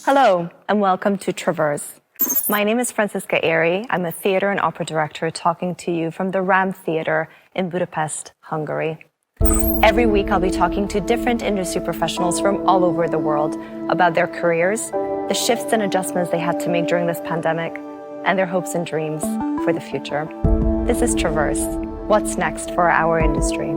Hello, and welcome to Traverse. My name is Franziska Airy. I'm a theatre and opera director talking to you from the RAM Theatre in Budapest, Hungary. Every week, I'll be talking to different industry professionals from all over the world about their careers, the shifts and adjustments they had to make during this pandemic, and their hopes and dreams for the future. This is Traverse. What's next for our industry?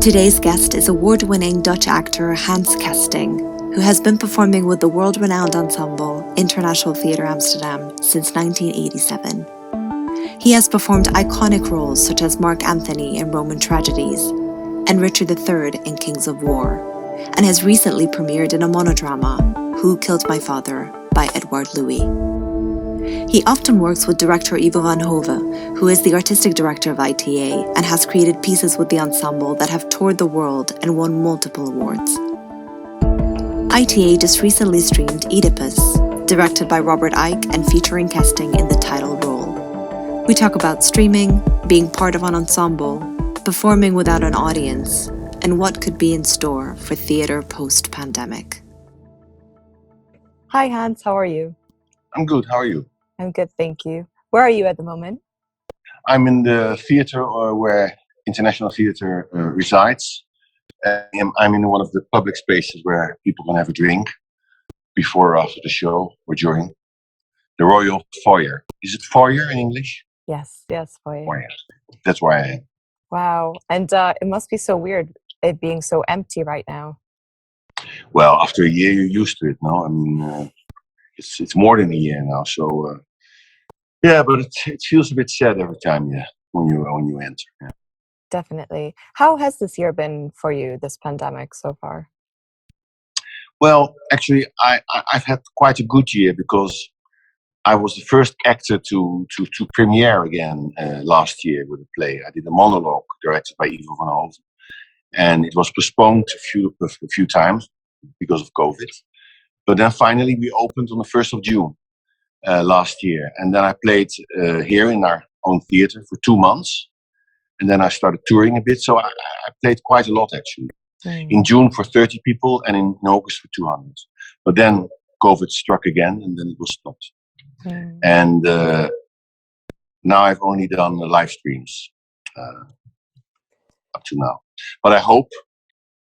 Today's guest is award-winning Dutch actor Hans Kesting, who has been performing with the world-renowned ensemble Internationaal Theater Amsterdam since 1987. He has performed iconic roles such as Marc Antony in Roman Tragedies and Richard III in Kings of War, and has recently premiered in a monodrama, Who Killed My Father, by Edouard Louis. He often works with director Ivo van Hove, who is the artistic director of ITA and has created pieces with the ensemble that have toured the world and won multiple awards. ITA just recently streamed Oedipus, directed by Robert Icke and featuring Kesting in the title role. We talk about streaming, being part of an ensemble, performing without an audience, and what could be in store for theatre post-pandemic. Hi, Hans. How are you? I'm good. How are you? I'm good, thank you. Where are you at the moment? I'm in the theater where International Theater resides. I'm in one of the public spaces where people can have a drink before or after the show or during. The Royal Foyer. Is it foyer in English? Yes, foyer. Foyer. That's where I am. Wow, and it must be so weird it being so empty right now. Well, after a year, you're used to it, no? I mean, it's more than a year now, so yeah, but it feels a bit sad every time, when you enter. Yeah. Definitely. How has this year been for you, this pandemic so far? Well, actually, I've had quite a good year because I was the first actor to premiere again last year with a play. I did a monologue directed by Ivo van Hove, and it was postponed a few times because of COVID. But then finally we opened on the 1st of June last year. And then I played here in our own theater for 2 months. And then I started touring a bit. So I played quite a lot, actually. In June for 30 people and in August for 200. But then COVID struck again and then it was stopped. And now I've only done live streams up to now. But I hope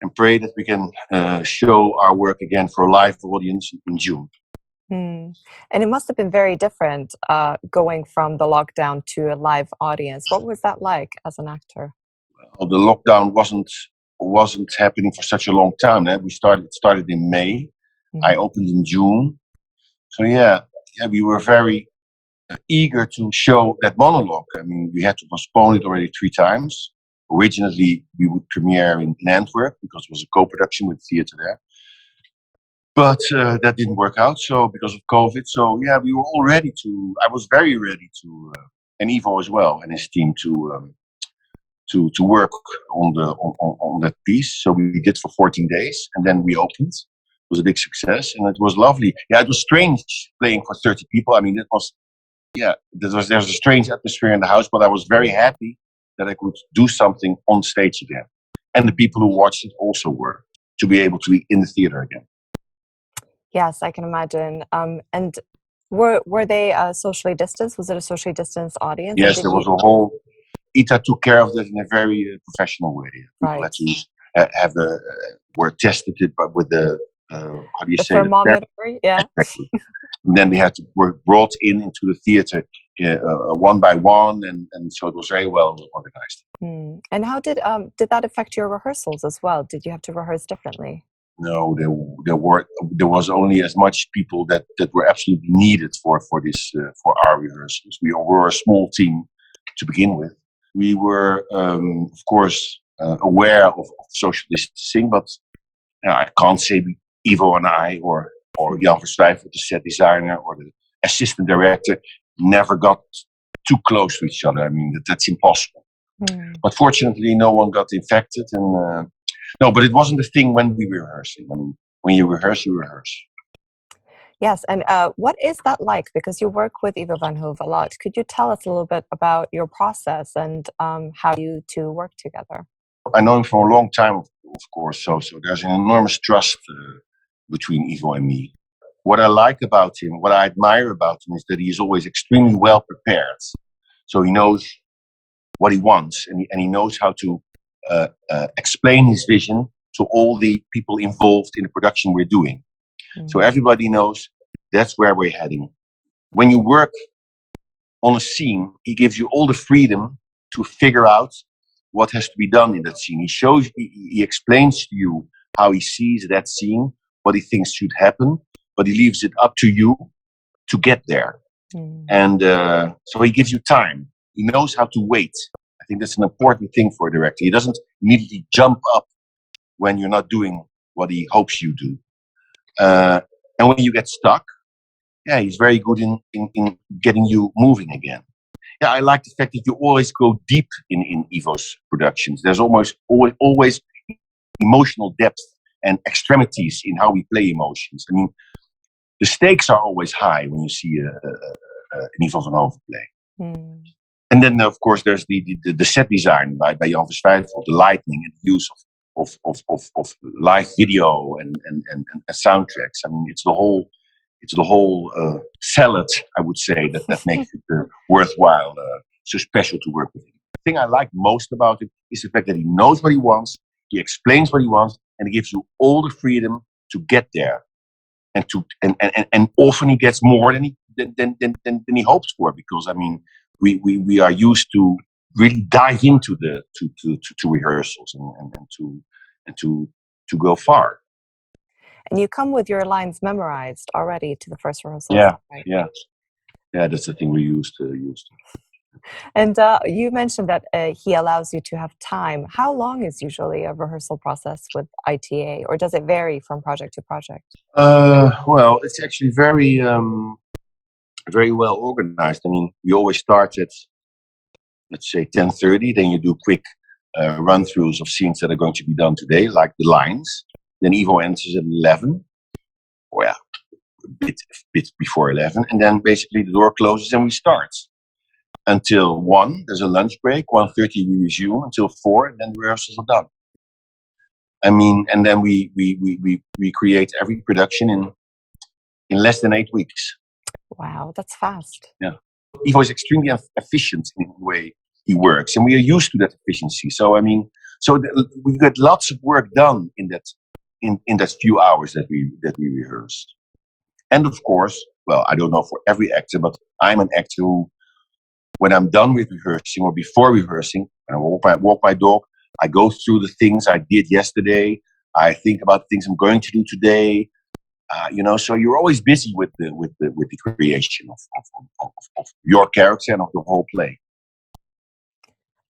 and pray that we can show our work again for a live audience in June. And it must have been very different going from the lockdown to a live audience. What was that like as an actor? Well, the lockdown wasn't happening for such a long time. We started in May. I opened in June. So yeah, we were very eager to show that monologue. I mean, we had to postpone it already 3 times. Originally, we would premiere in Antwerp because it was a co-production with the theater there. But that didn't work out, so because of COVID. So yeah, we were all ready to. I was very ready to, and Ivo as well, and his team to work on that piece. So we did for 14 days, and then we opened. It was a big success, and it was lovely. Yeah, it was strange playing for 30 people. I mean, there's a strange atmosphere in the house, but I was very happy that I could do something on stage again. And the people who watched it also were, to be able to be in the theater again. Yes, I can imagine. And were they socially distanced? Was it a socially distanced audience? Yes, there was a whole... ITA took care of that in a very professional way. People had to were tested with the, how do you say? Thermometer, yeah. And then they had to were brought into the theater one by one, and so it was very well organized. And how did that affect your rehearsals as well? Did you have to rehearse differently? No, there was only as much people that were absolutely needed for our rehearsals. We were a small team to begin with. We were, of course, aware of social distancing, but I can't say Ivo and I or Jan Verstijf, the set designer, or the assistant director, never got too close to each other. I mean, that's impossible. But fortunately, no one got infected, and no, but it wasn't a thing when we were rehearsing. I mean, when you rehearse, you rehearse. Yes, and what is that like? Because you work with Ivo van Hove a lot. Could you tell us a little bit about your process and how you two work together? I know him for a long time, of course, so there's an enormous trust between Ivo and me. What I like about him, what I admire about him, is that he is always extremely well prepared. So he knows what he wants, and he knows how to explain his vision to all the people involved in the production we're doing. So everybody knows that's where we're heading. When you work on a scene, he gives you all the freedom to figure out what has to be done in that scene. He explains to you how he sees that scene, what he thinks should happen, but he leaves it up to you to get there. And so he gives you time. He knows how to wait. I think that's an important thing for a director. He doesn't immediately jump up when you're not doing what he hopes you do. And when you get stuck, yeah, he's very good in getting you moving again. Yeah, I like the fact that you always go deep in Ivo's productions. There's always emotional depth and extremities in how we play emotions. I mean, the stakes are always high when you see an Ivo van Hove play. And then, of course, there's the set design by Jan Verswijvel, the lighting and the use of live video and soundtracks. I mean, it's the whole salad, I would say, that makes it worthwhile, so special to work with him. The thing I like most about him is the fact that he knows what he wants, he explains what he wants, and he gives you all the freedom to get there. And often he gets more than he hoped for, because I mean we are used to really dive into the to rehearsals and to go far. And you come with your lines memorized already to the first rehearsal. Yeah, right? yeah. That's the thing we used to. And you mentioned that he allows you to have time. How long is usually a rehearsal process with ITA, or does it vary from project to project? Well, it's actually very well organized. I mean, we always start at, let's say, 10:30. Then you do quick run-throughs of scenes that are going to be done today, like the lines. Then Ivo enters at 11. Or yeah, a bit before 11. And then basically the door closes and we start. Until 1, there's a lunch break. 1:30 we resume until 4, and then the rehearsals are done. I mean, and then we create every production in less than 8 weeks. Wow, that's fast. Yeah. Ivo is extremely efficient in the way he works, and we are used to that efficiency. So I mean, we get lots of work done in that few hours that we rehearsed. And of course, well, I don't know for every actor, but I'm an actor who, when I'm done with rehearsing or before rehearsing, when I walk my dog, I go through the things I did yesterday. I think about things I'm going to do today. So you're always busy with the creation of your character and of the whole play.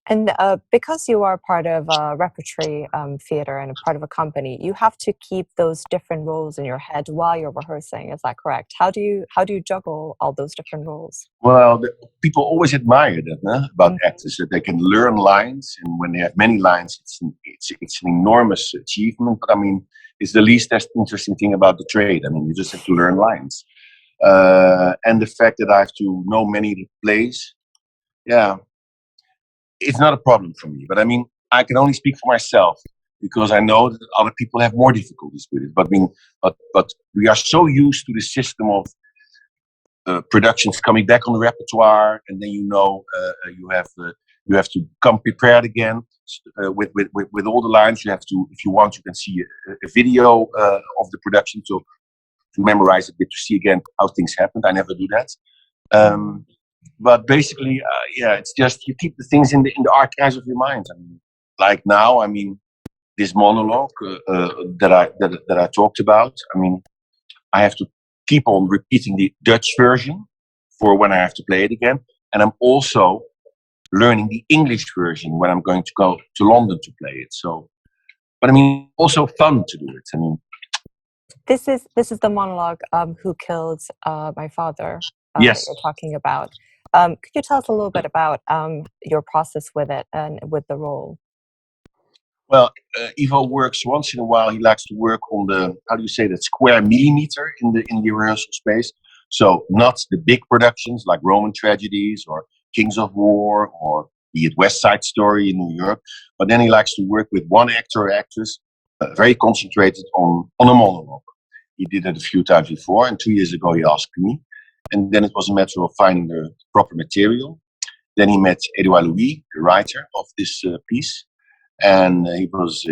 And because you are part of a repertory theater and a part of a company, you have to keep those different roles in your head while you're rehearsing. Is that correct? How do you juggle all those different roles? Well, people always admire that about actors, that they can learn lines, and when they have many lines, it's an enormous achievement. But I mean, it's the least interesting thing about the trade. I mean, you just have to learn lines, and the fact that I have to know many plays, yeah. It's not a problem for me, but I mean, I can only speak for myself because I know that other people have more difficulties with it. But I mean, but we are so used to the system of productions coming back on the repertoire, and then you have to come prepared again with all the lines. You have to, if you want, you can see a video of the production to memorize a bit, to see again how things happened. I never do that. But basically, it's just you keep the things in the archives of your mind. I mean, like now, I mean, this monologue that I talked about. I mean, I have to keep on repeating the Dutch version for when I have to play it again, and I'm also learning the English version when I'm going to go to London to play it. So, but I mean, also fun to do it. I mean, this is the monologue. Who killed my father? Yes. That you're talking about. Could you tell us a little bit about your process with it and with the role? Well, Ivo works once in a while. He likes to work on the, how do you say that, square millimeter in the rehearsal space. So not the big productions like Roman Tragedies or Kings of War or the West Side Story in New York. But then he likes to work with one actor or actress, very concentrated on a monologue. He did it a few times before, and 2 years ago he asked me. And then it was a matter of finding the proper material. Then he met Edouard Louis, the writer of this piece. And he was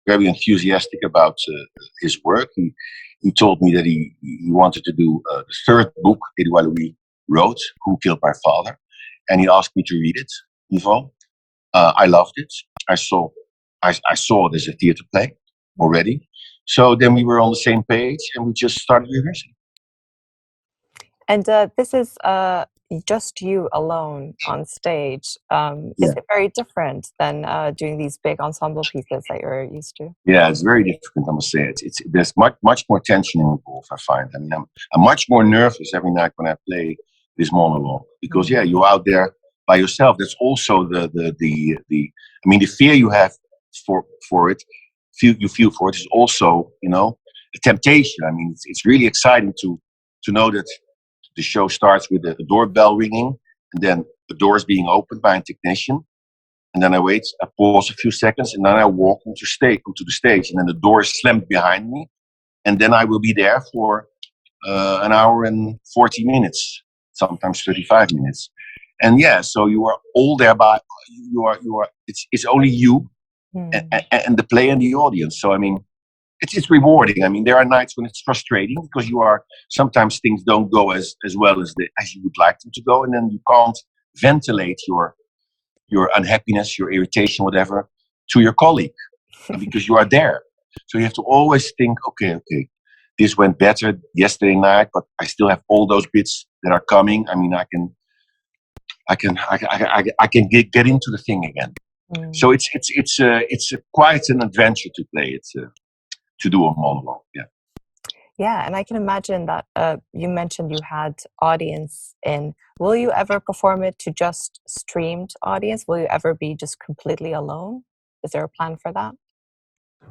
very enthusiastic about his work. He told me that he wanted to do the third book Edouard Louis wrote, Who Killed My Father? And he asked me to read it, Ivo. I loved it. I saw it as a theater play already. So then we were on the same page and we just started rehearsing. And this is just you alone on stage. Is it very different than doing these big ensemble pieces that you're used to? Yeah, it's very different, I must say. There's much more tension involved, I find. I mean, I'm much more nervous every night when I play this monologue because, you're out there by yourself. That's also the fear you have for it, you feel for it is also, a temptation. I mean, it's really exciting to know that the show starts with a doorbell ringing, and then the doors being opened by a technician. And then I wait, I pause a few seconds, and then I walk onto the stage, and then the door is slammed behind me. And then I will be there for an hour and 40 minutes, sometimes 35 minutes. And so you are all there it's only you and the play and the audience. So, I mean, it's rewarding. I mean, there are nights when it's frustrating because sometimes things don't go as well as you would like them to go, and then you can't ventilate your unhappiness, your irritation, whatever, to your colleague because you are there. So you have to always think, okay, this went better yesterday night, but I still have all those bits that are coming. I mean, I can get into the thing again. So it's quite an adventure to play it. To do a monologue, Yeah, and I can imagine that you mentioned you had audience in. Will you ever perform it to just streamed audience? Will you ever be just completely alone? Is there a plan for that?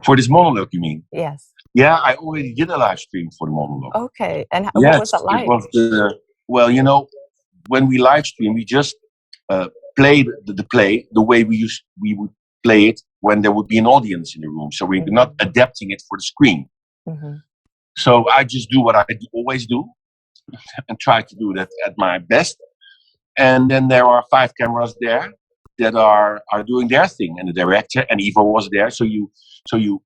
For this monologue, you mean? Yes. Yeah, I already did a live stream for the monologue. Okay, and what was that like? Well, when we live stream, we just played the play the way we would play it when there would be an audience in the room. So we're not adapting it for the screen. Mm-hmm. So I just do what I always do and try to do that at my best. And then there are 5 cameras there that are doing their thing, and the director and Ivo was there. So you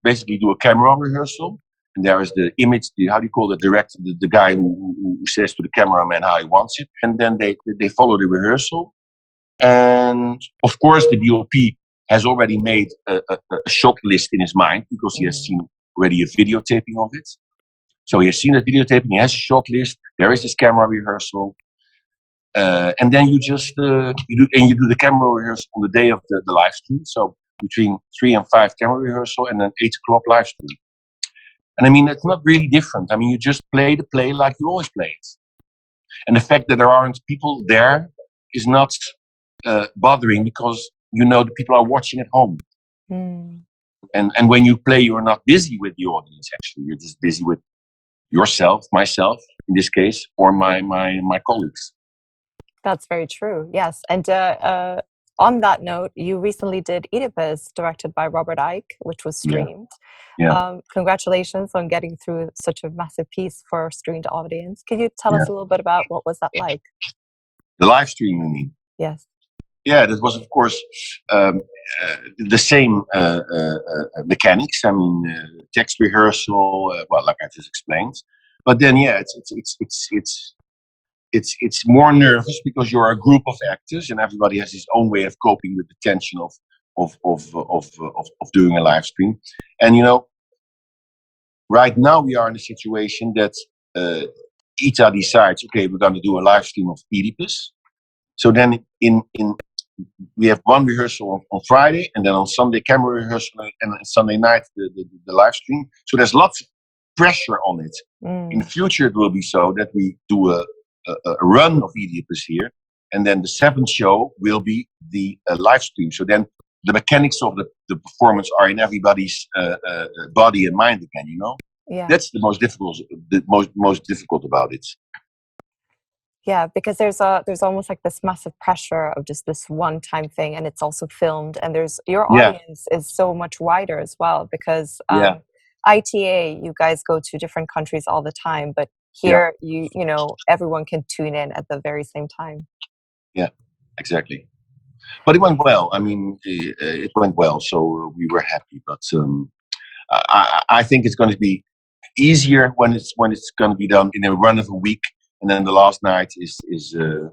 basically do a camera rehearsal, and there is the image, how do you call the director, the guy who says to the cameraman how he wants it, and then they follow the rehearsal. And of course, the DOP has already made a shot list in his mind because he has seen already a videotaping of it. So he has seen the videotaping, he has a shot list, there is this camera rehearsal. And then you just you do the camera rehearsal on the day of the live stream. So between 3 and 5 camera rehearsal and then 8 o'clock live stream. And I mean, it's not really different. I mean, you just play the play like you always play it. And the fact that there aren't people there is not bothering because the people are watching at home. And when you play, you're not busy with the audience, actually. You're just busy with yourself, myself, in this case, or my colleagues. That's very true, yes. And on that note, you recently did Oedipus, directed by Robert Icke, which was streamed. Yeah. Congratulations on getting through such a massive piece for a streamed audience. Can you tell us a little bit about what was that like? The live stream, you mean? Yes. Yeah, that was, of course, the same mechanics. I mean, text rehearsal, like I just explained. But then, it's more nervous because you're a group of actors, and everybody has his own way of coping with the tension of doing a live stream. And right now we are in a situation that ITA decides, okay, we're going to do a live stream of Oedipus. So then we have one rehearsal on Friday, and then on Sunday camera rehearsal, and on Sunday night the live stream. So there's lots of pressure on it. In the future, it will be so that we do a run of Oedipus here, and then the 7th show will be the live stream. So then the mechanics of the performance are in everybody's body and mind again. Yeah. That's the most difficult. The most difficult about it. Yeah, because there's almost like this massive pressure of just this one-time thing, and it's also filmed, and your audience is so much wider as well, because ITA, you guys go to different countries all the time, but here everyone can tune in at the very same time. Yeah, exactly. But it went well. I mean, it went well, so we were happy. But I think it's going to be easier when it's going to be done in a run of a week, and then the last night is the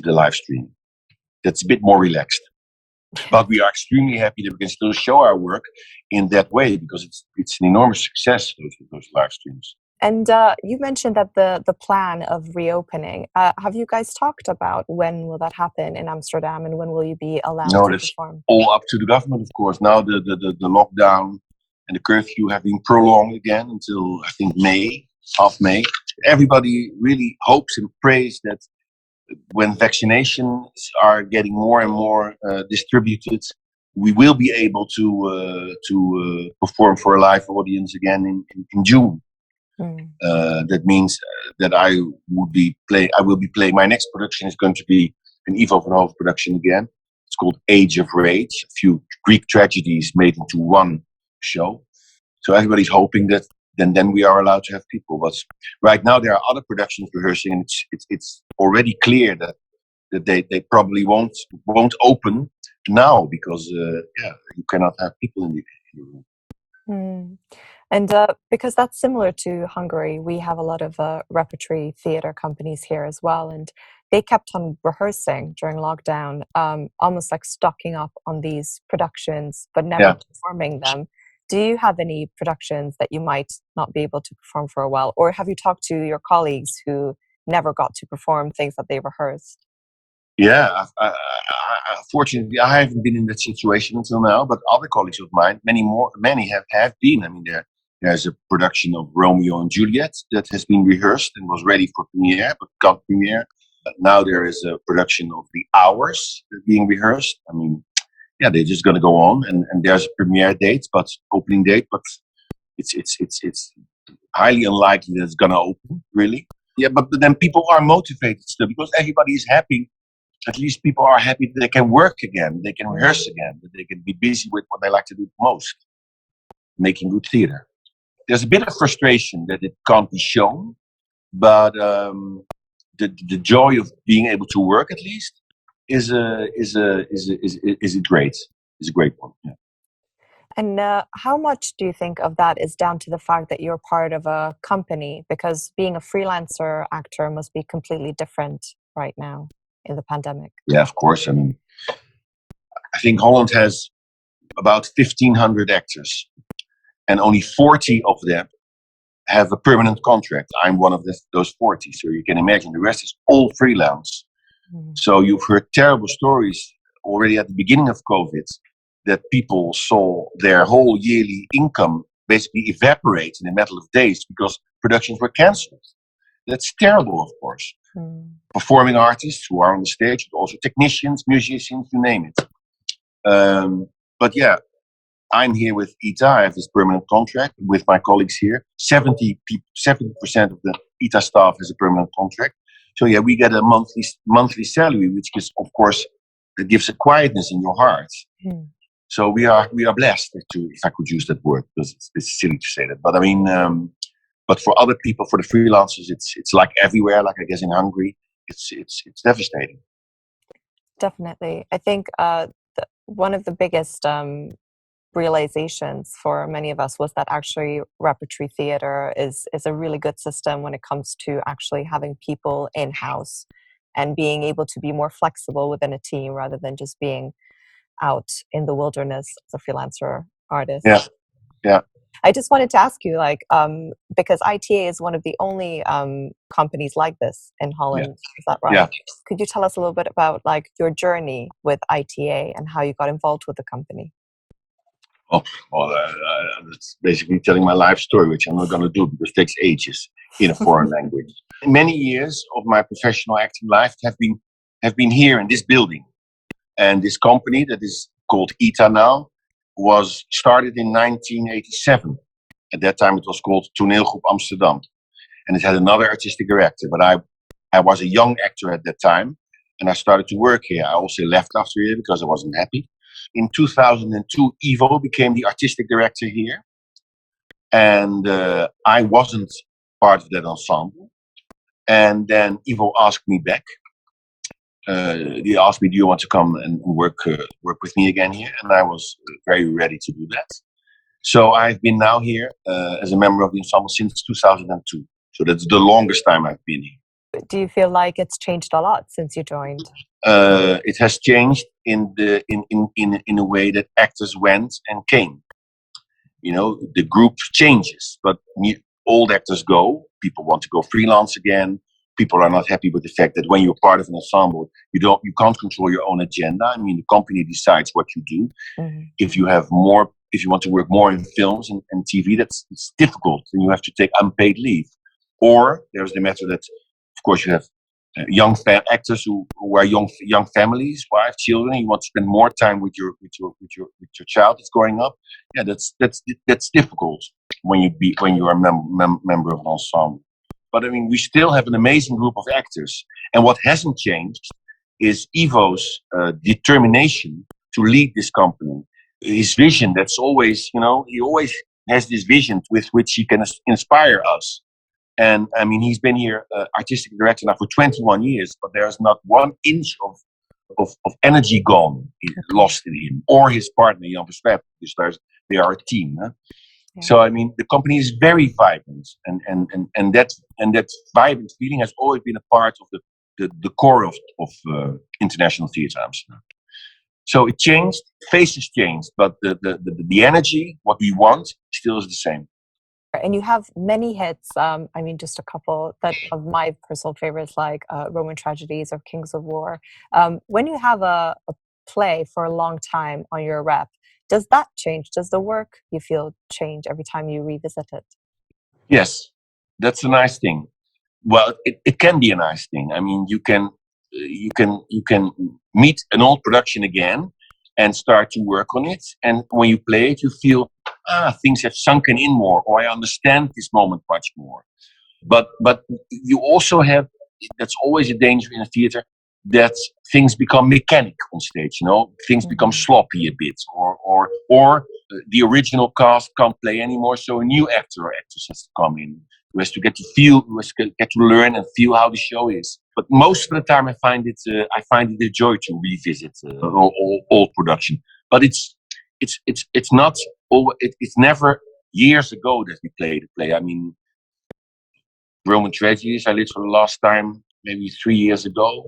live stream. That's a bit more relaxed. But we are extremely happy that we can still show our work in that way, because it's an enormous success, those live streams. And you mentioned that the plan of reopening. Have you guys talked about when will that happen in Amsterdam, and when will you be allowed to perform? All up to the government, of course. Now the lockdown and the curfew have been prolonged again until, I think, half May. Everybody really hopes and prays that when vaccinations are getting more and more distributed, we will be able to perform for a live audience again in June. That means that I will be playing. My next production is going to be an Ivo van Hove production again. It's called Age of Rage, a few Greek tragedies made into one show. So everybody's hoping that then we are allowed to have people. But right now there are other productions rehearsing, and it's already clear that they probably won't open now, because you cannot have people in the room. And because that's similar to Hungary, we have a lot of repertory theater companies here as well, and they kept on rehearsing during lockdown, almost like stocking up on these productions, but never performing them. Do you have any productions that you might not be able to perform for a while, or have you talked to your colleagues who never got to perform things that they rehearsed? Yeah, fortunately, I haven't been in that situation until now, but other colleagues of mine, many have been. I mean, there's a production of Romeo and Juliet that has been rehearsed and was ready for premiere, but got premiere. But now there is a production of The Hours being rehearsed. I mean, they're just going to go on, and there's a premiere date, but opening date, but it's highly unlikely that it's going to open, really. Yeah, but then people are motivated still, because everybody is happy. At least people are happy that they can work again, they can rehearse again, that they can be busy with what they like to do most, making good theater. There's a bit of frustration that it can't be shown, but the joy of being able to work, at least, is a great one. Yeah. And how much do you think of that is down to the fact that you're part of a company? Because being a freelancer actor must be completely different right now in the pandemic. Yeah, of course. I mean, I think Holland has about 1,500 actors, and only 40 of them have a permanent contract. I'm one of those 40, so you can imagine the rest is all freelance. So you've heard terrible stories already at the beginning of COVID, that people saw their whole yearly income basically evaporate in a matter of days because productions were cancelled. That's terrible, of course. Performing artists who are on the stage, but also technicians, musicians, you name it. But yeah, I'm here with ITA. I have this permanent contract with my colleagues here. 70% of the ITA staff has a permanent contract. So yeah, we get a monthly salary, which is, of course, it gives a quietness in your heart. So we are blessed, if I could use that word, because it's silly to say that. But I mean, but for other people, for the freelancers, it's like everywhere. Like I guess in Hungary, it's devastating. Definitely, I think one of the biggest realizations for many of us was that actually repertory theater is a really good system when it comes to actually having people in-house and being able to be more flexible within a team rather than just being out in the wilderness as a freelancer artist. Yeah. I just wanted to ask you, like, because ITA is one of the only companies like this in Holland. Is that right? Yeah. Could you tell us a little bit about like your journey with ITA and how you got involved with the company? Oh, well, that's basically telling my life story, which I'm not going to do because it takes ages in a foreign language. Many years of my professional acting life have been here in this building. And this company that is called ITA now, was started in 1987. At that time, it was called Toneelgroep Amsterdam. And it had another artistic director. But I was a young actor at that time. And I started to work here. I also left after a year because I wasn't happy. In 2002, Ivo became the artistic director here. And I wasn't part of that ensemble. And then Ivo asked me back. He asked me, "Do you want to come and work with me again here?" And I was very ready to do that. So I've been now here as a member of the ensemble since 2002. So that's the longest time I've been here. Do you feel like it's changed a lot since you joined? It has changed in a way that actors went and came. You know, the group changes, but old actors go. People want to go freelance again. People are not happy with the fact that when you're part of an ensemble, you can't control your own agenda. I mean, the company decides what you do. Mm-hmm. If you want to work more in films and TV, it's difficult, and you have to take unpaid leave. Or there's the matter that, of course, you have young actors who are young families, wife, children. You want to spend more time with your child that's growing up. Yeah, that's difficult when you are a member of an ensemble. But I mean, we still have an amazing group of actors, and what hasn't changed is Ivo's determination to lead this company. His vision. That's always, he always has this vision with which he can inspire us. And I mean, he's been here artistic director now for 21 years, but there's not 1 inch of energy gone, lost in him, or his partner, Jan Verswep, because they are a team. Huh? Yeah. So I mean, the company is very vibrant, and that vibrant feeling has always been a part of the core of Internationaal Theater Amsterdam. So it changed, faces changed, but the energy, what we want, still is the same. And you have many hits. I mean, just a couple of my personal favorites, like Roman Tragedies or Kings of War. When you have a play for a long time on your rep, does that change? Does the work you feel change every time you revisit it? Yes, that's a nice thing. Well, it can be a nice thing. I mean, you can meet an old production again and start to work on it. And when you play it, you feel, things have sunken in more, or I understand this moment much more. But you also have, that's always a danger in a theater, that things become mechanic on stage, things become sloppy a bit, or the original cast can't play anymore, so a new actor or actress has to come in, who has to get to learn and feel how the show is. But most of the time, I find it a joy to revisit old production. But it's not. It's never years ago that we played the play. I mean, Roman Tragedies I did for the last time maybe 3 years ago.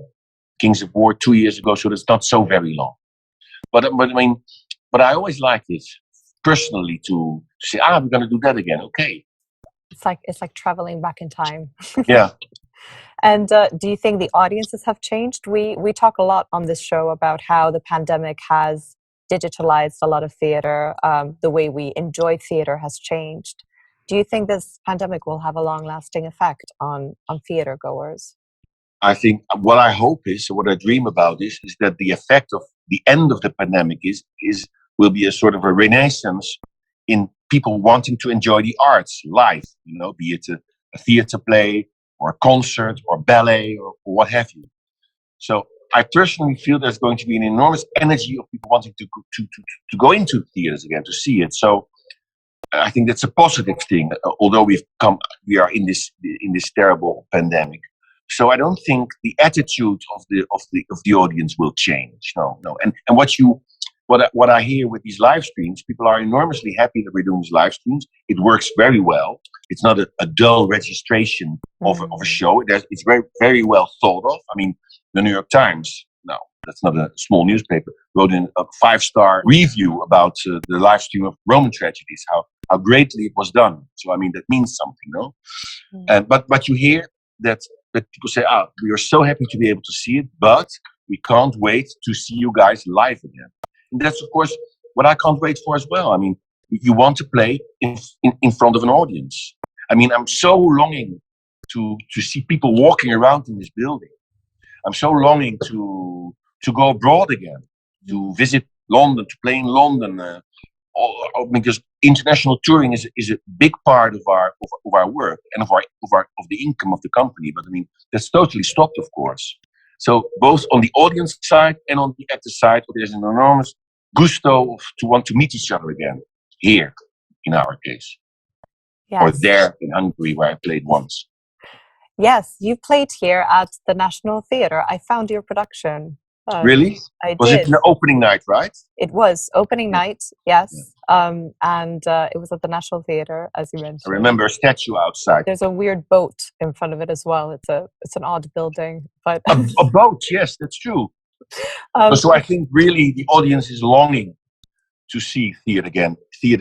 Kings of War 2 years ago. So that's not so very long. But I always like it personally to say, we're going to do that again. Okay. It's like traveling back in time. Yeah. And do you think the audiences have changed? We talk a lot on this show about how the pandemic has digitalized a lot of theater. The way we enjoy theater has changed. Do you think this pandemic will have a long-lasting effect on theater goers? I think what I hope is, what I dream about is that the effect of the end of the pandemic will be a sort of a renaissance in people wanting to enjoy the arts live, be it a theater play or a concert or ballet or what have you. So I personally feel there's going to be an enormous energy of people wanting to go into theaters again, to see it. So I think that's a positive thing, although we are in this terrible pandemic. So I don't think the attitude of the audience will change. No. And what I hear with these live streams, people are enormously happy that we're doing these live streams. It works very well. It's not a dull registration of a show. It's very, very well thought of. I mean, the New York Times, no, that's not a small newspaper, wrote in a 5-star review about the live stream of Roman Tragedies, how greatly it was done. So I mean, that means something, no? But you hear that people say, we are so happy to be able to see it, but we can't wait to see you guys live again. And that's, of course, what I can't wait for as well. I mean, you want to play in front of an audience. I mean, I'm so longing to see people walking around in this building. I'm so longing to go abroad again, to visit London, to play in London, because international touring is a big part of our work and of the income of the company. But I mean, that's totally stopped, of course. So both on the audience side and on the actor side, there's an enormous gusto to want to meet each other again here, in our case, or there in Hungary, where I played once. Yes, you played here at the National Theater. I found your production. Really? Was it the opening night, right? It was opening night, yes. Yeah. And it was at the National Theater, as you mentioned. I remember a statue outside. There's a weird boat in front of it as well. It's an odd building, but a boat. Yes, that's true. So I think really the audience is longing to see theater again in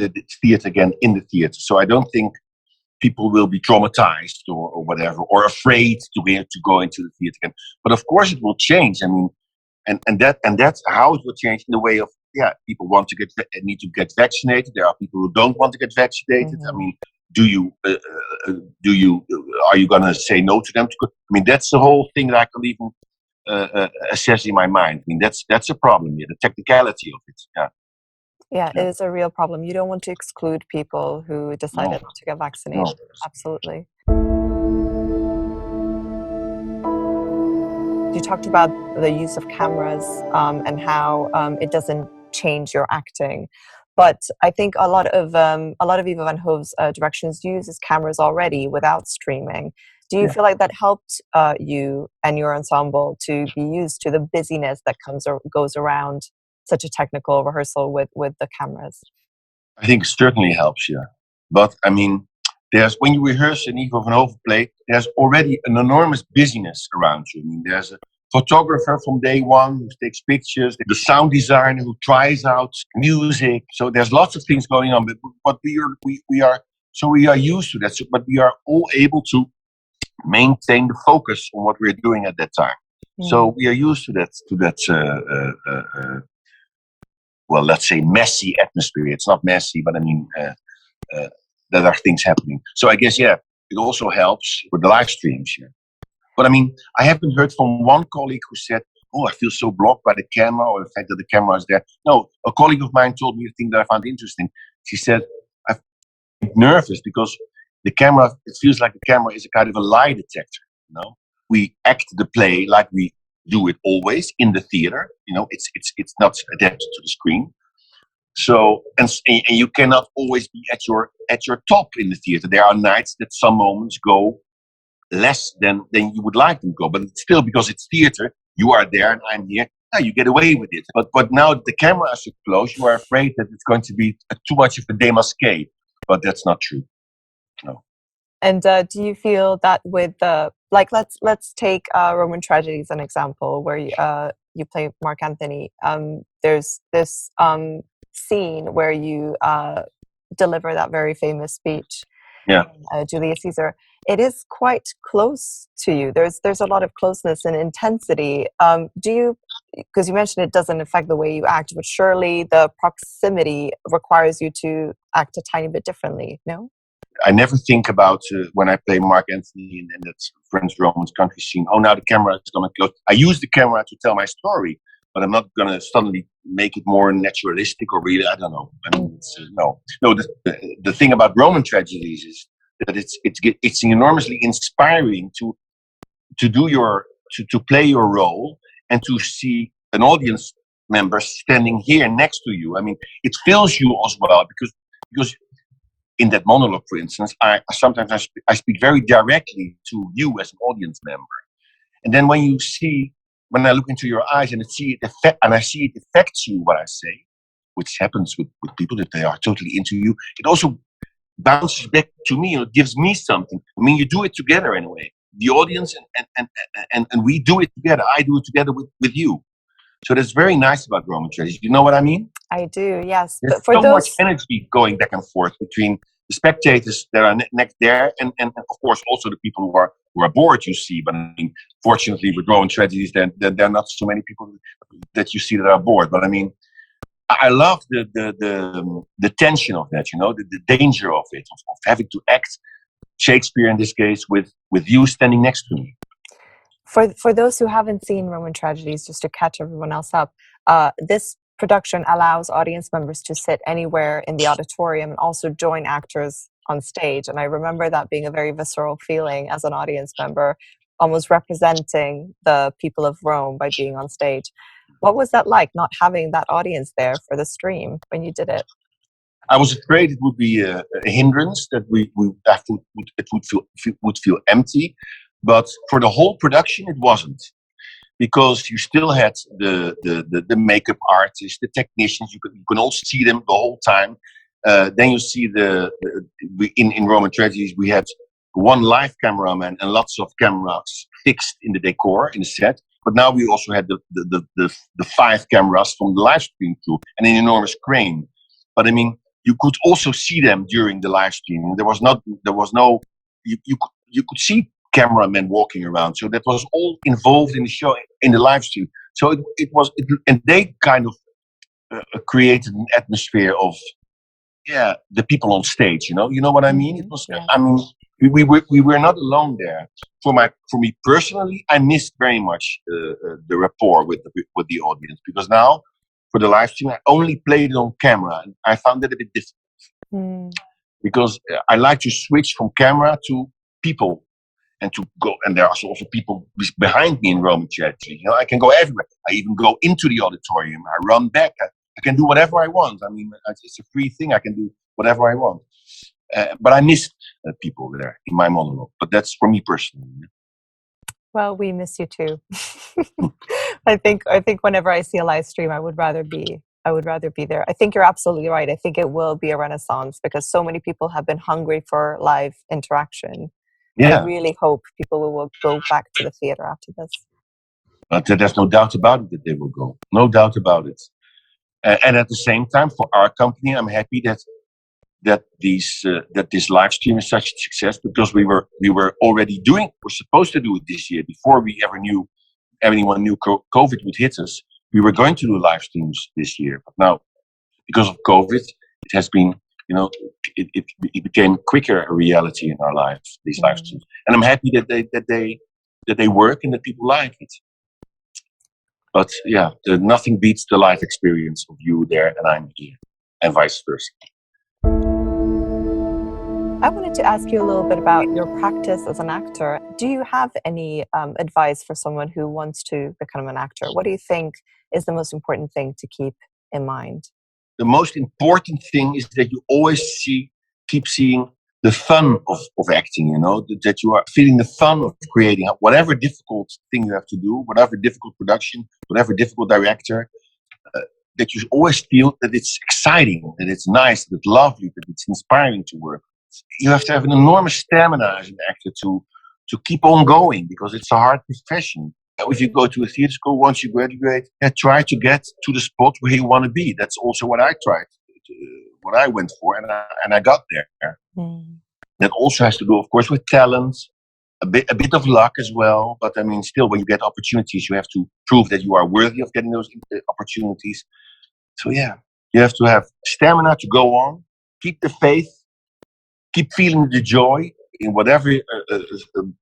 the theater. So I don't think people will be traumatized or whatever, or afraid to go into the theater again. But of course it will change. I mean, and that's how it will change in the way of people need to get vaccinated. There are people who don't want to get vaccinated. I mean, are you gonna say no to them? I mean, that's the whole thing that I can even assess in my mind. I mean, that's a problem here, the technicality of it. Yeah, it is a real problem. You don't want to exclude people who decided to get vaccinated. No. Absolutely. You talked about the use of cameras and how it doesn't change your acting, but I think a lot of Ivo van Hove's directions uses cameras already without streaming. Do you feel like that helped you and your ensemble to be used to the busyness that goes around such a technical rehearsal with the cameras? I think it certainly helps, yeah. But I mean, when you rehearse an Ivo van Hove play, there's already an enormous busyness around you. I mean, there's a photographer from day one who takes pictures, the sound designer who tries out music. So there's lots of things going on. But we are used to that. So, but we are all able to maintain the focus on what we're doing at that time. So we are used to that. Well, let's say messy atmosphere. It's not messy, but I mean, there are things happening. So I guess, it also helps with the live streams. Yeah. But I mean, I haven't heard from one colleague who said, I feel so blocked by the camera, or the fact that the camera is there. No, a colleague of mine told me a thing that I found interesting. She said, I'm nervous because the camera, it feels like the camera is a kind of a lie detector. You know, we act the play like we do it always in the theater. You know, it's not adapted to the screen. So and you cannot always be at your top in the theater. There are nights that some moments go less than you would like them to go, but it's still, because it's theater, you are there and I'm here. You get away with it. But now the camera is so close, you are afraid that it's going to be too much of a démasqué. But that's not true. No. And do you feel that with let's take Roman Tragedies as an example, where you play Marc Antony. There's this scene where you deliver that very famous speech. Julius Caesar. It is quite close to you. There's a lot of closeness and intensity. Do you, because you mentioned it doesn't affect the way you act, but surely the proximity requires you to act a tiny bit differently, no? I never think about when I play Marc Antony in that French Romance country scene. Now the camera is coming close. I use the camera to tell my story, but I'm not going to suddenly make it more naturalistic or really. I don't know. I mean, no. The thing about Roman Tragedies is that it's enormously inspiring to play your role and to see an audience member standing here next to you. I mean, it fills you as well because in that monologue, for instance, I sometimes speak very directly to you as an audience member, and then when I look into your eyes and I see it affects you what I say, which happens with people that they are totally into you, it also bounces back to me. It gives me something. I mean, you do it together in a way. The audience and we do it together. I do it together with you. So that's very nice about Roman Tragedies. You know what I mean? I do, yes. There's so much energy going back and forth between the spectators that are next there and of course also the people who are bored, you see. But I mean, fortunately with Roman Tragedies, there are not so many people that you see that are bored. But I mean, I love the tension of that, you know, the danger of it, of having to act Shakespeare in this case with you standing next to me. For those who haven't seen Roman Tragedies, just to catch everyone else up, this production allows audience members to sit anywhere in the auditorium and also join actors on stage. And I remember that being a very visceral feeling as an audience member, almost representing the people of Rome by being on stage. What was that like, not having that audience there for the stream when you did it? I was afraid it would be a hindrance, that it would feel empty. But for the whole production, it wasn't. Because you still had the makeup artists, the technicians, you can all see them the whole time. Then you see in Roman Tragedies, we had one live cameraman and lots of cameras fixed in the decor, in the set. But now we also had the 5 cameras from the live stream crew and an enormous crane. But I mean, you could also see them during the live stream. You could see cameramen walking around. So that was all involved in the show, in the live stream. So and they kind of created an atmosphere of, the people on stage, you know what I mean? It was, I mean, we were not alone there. For me personally, I missed very much the rapport with the audience, because now for the live stream I only played it on camera, and I found that a bit difficult because I like to switch from camera to people and to go. And there are also people behind me in Roman Tragedies. You know, I can go everywhere. I even go into the auditorium. I run back. I can do whatever I want. I mean, it's a free thing. I can do whatever I want. But I missed people there in my monologue. But that's for me personally. Well, we miss you too. I think whenever I see a live stream, I would rather be there. I think you're absolutely right. I think it will be a renaissance because so many people have been hungry for live interaction. Yeah. I really hope people will go back to the theater after this. But there's no doubt about it that they will go. No doubt about it. And at the same time, for our company, I'm happy that this live stream is such a success, because we were supposed to do it this year before we ever knew anyone knew COVID would hit us. We were going to do live streams this year, but now because of COVID, it has been, it became quicker a reality in our lives, these live streams. And I'm happy that they work and that people like it. But yeah, nothing beats the live experience of you there and I'm here, and vice versa. I wanted to ask you a little bit about your practice as an actor. Do you have any advice for someone who wants to become an actor? What do you think is the most important thing to keep in mind? The most important thing is that you always keep seeing the fun of acting, that you are feeling the fun of creating whatever difficult thing you have to do, whatever difficult production, whatever difficult director, that you always feel that it's exciting, that it's nice, that it's lovely, that it's inspiring to work. You have to have an enormous stamina as an actor to keep on going, because it's a hard profession. If you go to a theater school, once you graduate, try to get to the spot where you want to be. That's also what I tried, what I went for, and I got there. That also has to do, of course, with talent, a bit of luck as well. But I mean, still, when you get opportunities, you have to prove that you are worthy of getting those opportunities. So yeah, you have to have stamina to go on, keep the faith, keep feeling the joy in whatever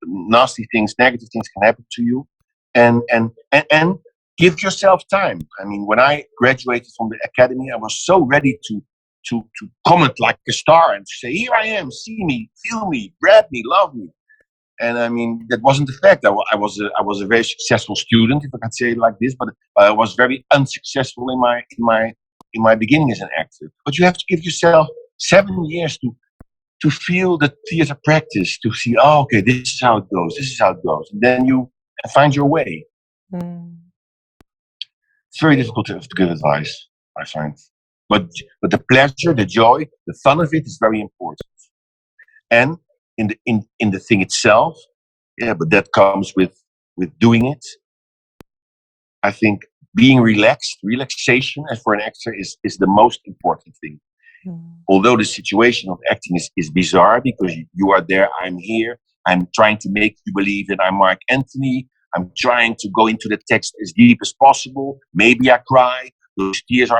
nasty things, negative things can happen to you, and give yourself time. I mean, when I graduated from the academy, I was so ready to comment like a star and to say, "Here I am, see me, feel me, grab me, love me." And I mean, that wasn't the fact. I was a very successful student, if I can say it like this, but I was very unsuccessful in my beginning as an actor. But you have to give yourself 7 years to feel the theater practice, to see, okay, this is how it goes. And then you find your way. It's very difficult to give advice, I find. But the pleasure, the joy, the fun of it is very important. And in the thing itself, but that comes with doing it. I think being relaxation, and for an actor is the most important thing. Although the situation of acting is bizarre, because you are there, I'm here, I'm trying to make you believe that I'm Marc Antony, I'm trying to go into the text as deep as possible. Maybe I cry, those tears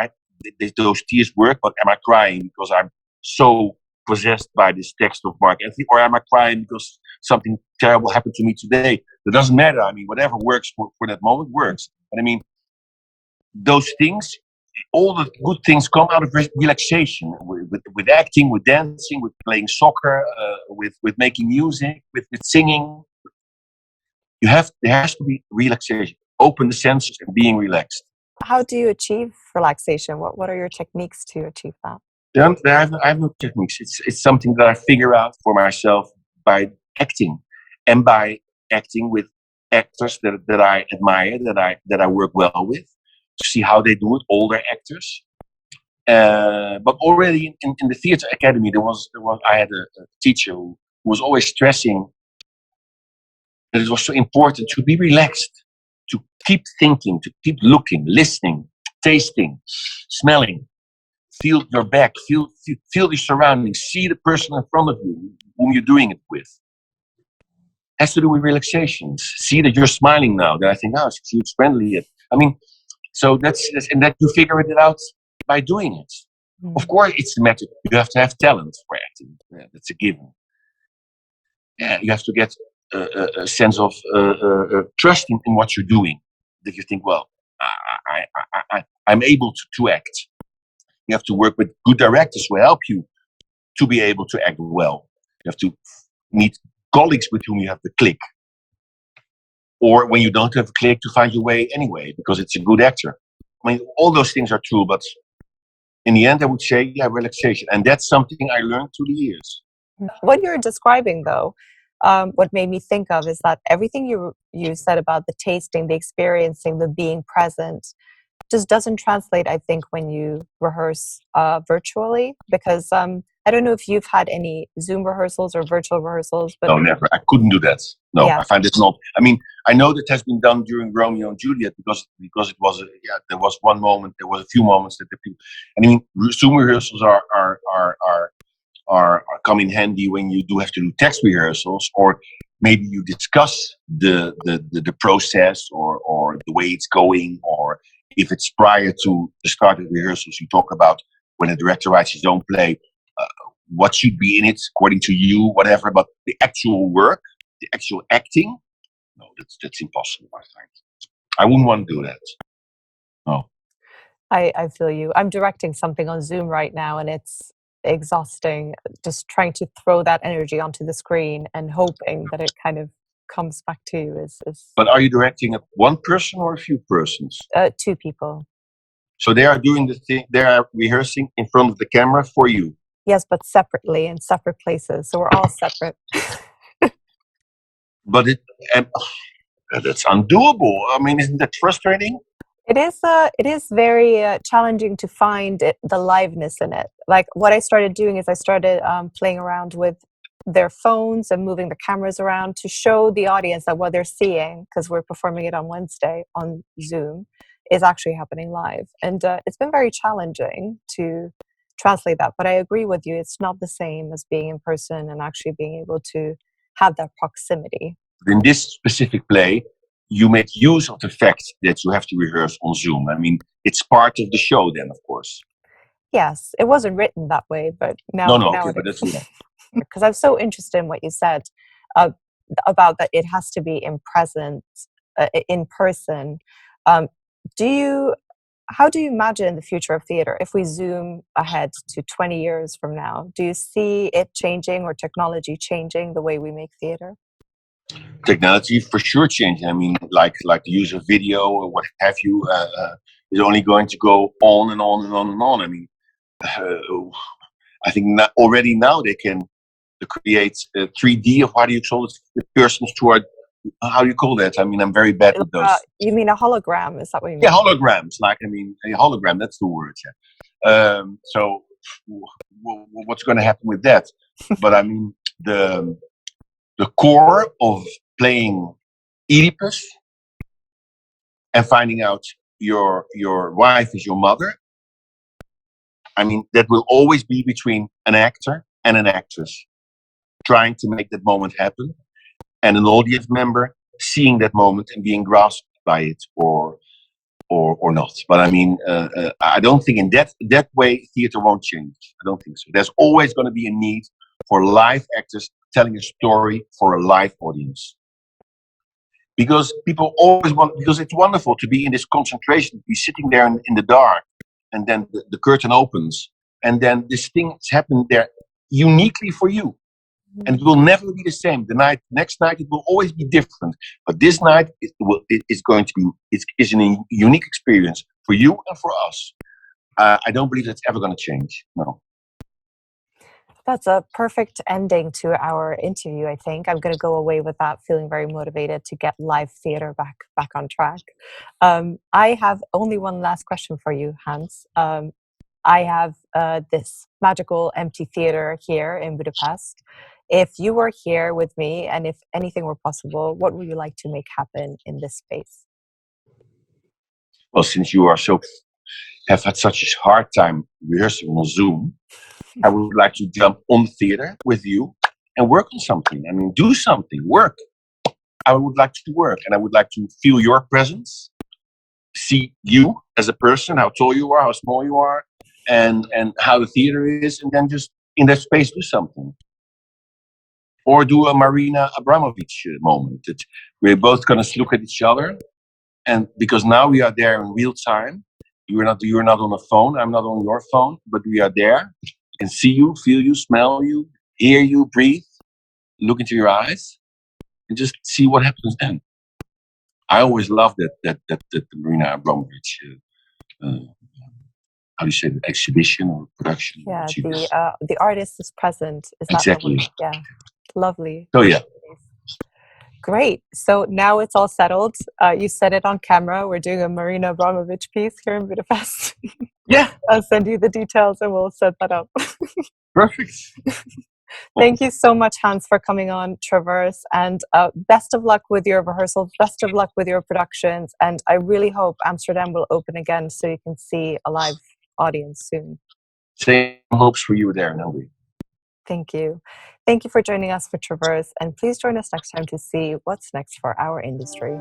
work, but am I crying because I'm so possessed by this text of Marc Antony, or am I crying because something terrible happened to me today? It doesn't matter. I mean, whatever works for that moment works. But I mean, those things all the good things come out of relaxation, with acting, with dancing, with playing soccer, with making music, with singing. There has to be relaxation. Open the senses and being relaxed. How do you achieve relaxation? What are your techniques to achieve that? I have no techniques. It's something that I figure out for myself by acting, and by acting with actors that I admire, that I work well with, to see how they do it. Older actors, but already in the theater academy, I had a teacher who was always stressing that it was so important to be relaxed, to keep thinking, to keep looking, listening, tasting, smelling. Feel your back, feel the surroundings, see the person in front of you whom you're doing it with. Has to do with relaxations. See that you're smiling now. Then I think, oh, she's friendly. I mean, so that's and that you figure it out by doing it. Of course, it's a matter. You have to have talent for acting. Yeah, that's a given. Yeah, you have to get a sense of trust in what you're doing. That you think, well, I'm able to act. You have to work with good directors who help you to be able to act well. You have to meet colleagues with whom you have the click. Or when you don't have a click, to find your way anyway, because it's a good actor. I mean, all those things are true, but in the end, I would say, yeah, relaxation. And that's something I learned through the years. What you're describing, though, what made me think of is that everything you said about the tasting, the experiencing, the being present, just doesn't translate, I think, when you rehearse virtually, because I don't know if you've had any Zoom rehearsals or virtual rehearsals, but no, never. I couldn't do that. No, yeah. I find it not. I mean, I know that has been done during Romeo and Juliet because it was there was one moment, there was a few moments that the people. And I mean, Zoom rehearsals are come in handy when you do have to do text rehearsals, or maybe you discuss the process or the way it's going, or if it's prior to the start of rehearsals, you talk about when a director writes his own play, what should be in it according to you, whatever. But the actual work, the actual acting, no, that's impossible. I think I wouldn't want to do that. No. I feel you. I'm directing something on Zoom right now, and it's exhausting. Just trying to throw that energy onto the screen and hoping that it kind of comes back to you is But are you directing one person or a few persons? 2 people. So they are doing the thing. They are rehearsing in front of the camera for you. Yes, but separately in separate places. So we're all separate. But that's undoable. I mean, isn't that frustrating? It is very challenging to find the liveness in it. Like what I started doing is I started playing around with their phones and moving the cameras around to show the audience that what they're seeing, because we're performing it on Wednesday on Zoom, is actually happening live. And it's been very challenging to translate that. But I agree with you. It's not the same as being in person and actually being able to have that proximity. In this specific play, you make use of the fact that you have to rehearse on Zoom. I mean, it's part of the show then, of course. Yes, it wasn't written that way, but now Okay, but that's because I'm so interested in what you said about that it has to be in person. How do you imagine the future of theater if we zoom ahead to 20 years from now? Do you see it changing or technology changing the way we make theater? Technology for sure changing. I mean, like the use of video or what have you is only going to go on and on and on and on. I mean, I think already now they can create 3D of how do you call it, the persons who are. How do you call that? I mean, I'm very bad with those. You mean a hologram? Is that what you mean? Yeah, holograms. Like, I mean, a hologram. That's the word. Yeah. So, what's going to happen with that? But I mean, the core of playing Oedipus and finding out your wife is your mother. I mean, that will always be between an actor and an actress, trying to make that moment happen, and an audience member seeing that moment and being grasped by it or not. But I mean, I don't think in that way theater won't change. I don't think so. There's always going to be a need for live actors telling a story for a live audience. Because people always want, because it's wonderful to be in this concentration, to be sitting there in the dark and then the curtain opens, and then this thing has happened there uniquely for you. And it will never be the same. Next night, it will always be different. But this night, it's going to be, it's a unique experience for you and for us. I don't believe that's ever going to change. No. That's a perfect ending to our interview, I think. I'm going to go away with that, feeling very motivated to get live theatre back on track. I have only one last question for you, Hans. I have this magical empty theatre here in Budapest. If you were here with me and if anything were possible, what would you like to make happen in this space? Well, since you have had such a hard time rehearsing on Zoom, I would like to jump on theater with you and work on something. I mean, do something, work. I would like to work, and I would like to feel your presence, see you as a person, how tall you are, how small you are, and how the theater is, and then just in that space do something. Or do a Marina Abramovich moment that we're both going to look at each other, and because now we are there in real time. You're not on a phone. I'm not on your phone, but we are there. I can see you, feel you, smell you, hear you, breathe, look into your eyes, and just see what happens then. I always loved that Marina Abramovich. How do you say, the exhibition or production? Yeah, the artist is present. Is that exactly? Lovely? Yeah, lovely. So yeah. Great. So now it's all settled. You said it on camera. We're doing a Marina Abramovich piece here in Budapest. Yeah. I'll send you the details and we'll set that up. Perfect. Thank you so much, Hans, for coming on Traverse. And best of luck with your rehearsals. Best of luck with your productions. And I really hope Amsterdam will open again so you can see a live audience soon. Same hopes for you there, Nelly. Thank you. Thank you for joining us for Traverse. And please join us next time to see what's next for our industry.